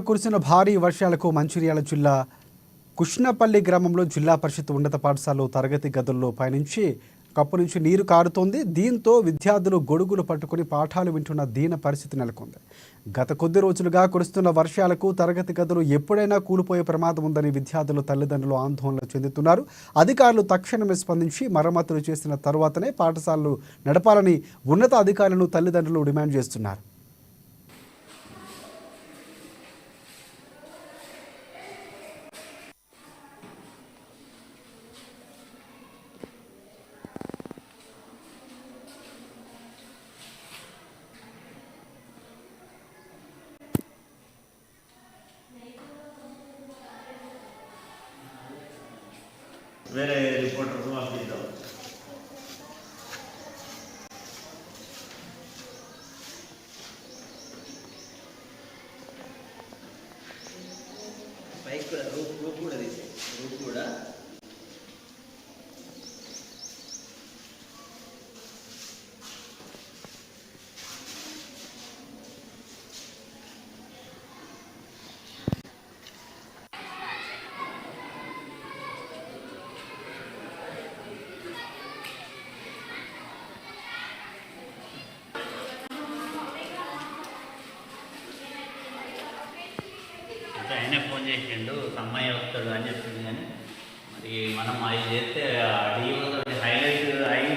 కురిసిన భారీ వర్షాలకు మంచిర్యాల జిల్లా కుష్నపల్లి గ్రామంలో జిల్లా పరిషత్ ఉన్నత పాఠశాలలో తరగతి గదుల్లో పైనుంచి కప్పు నుంచి నీరు కారుతోంది. దీంతో విద్యార్థులు గొడుగులు పట్టుకుని పాఠాలు వింటున్న దీన పరిస్థితి నెలకొంది. గత కొద్ది రోజులుగా కురుస్తున్న వర్షాలకు తరగతి గదులు ఎప్పుడైనా కూలిపోయే ప్రమాదం ఉందని విద్యార్థుల తల్లిదండ్రులు ఆందోళన చెందుతున్నారు. అధికారులు తక్షణమే స్పందించి మరమ్మతులు చేసిన తరువాతనే పాఠశాలలు నడపాలని ఉన్నత అధికారులను తల్లిదండ్రులు డిమాండ్ చేస్తున్నారు. వేరే రిపోర్టర్స్ పంపిద్దాం. బైక్ కూడా రూప్ కూడా తీసే రూప్ కూడా ఆయనే ఫోన్ చేసిండు, అమ్మాయి వస్తాడు అని చెప్పింది. కానీ మరి మనం అవి చేస్తే డిఓ హైలైట్ అయి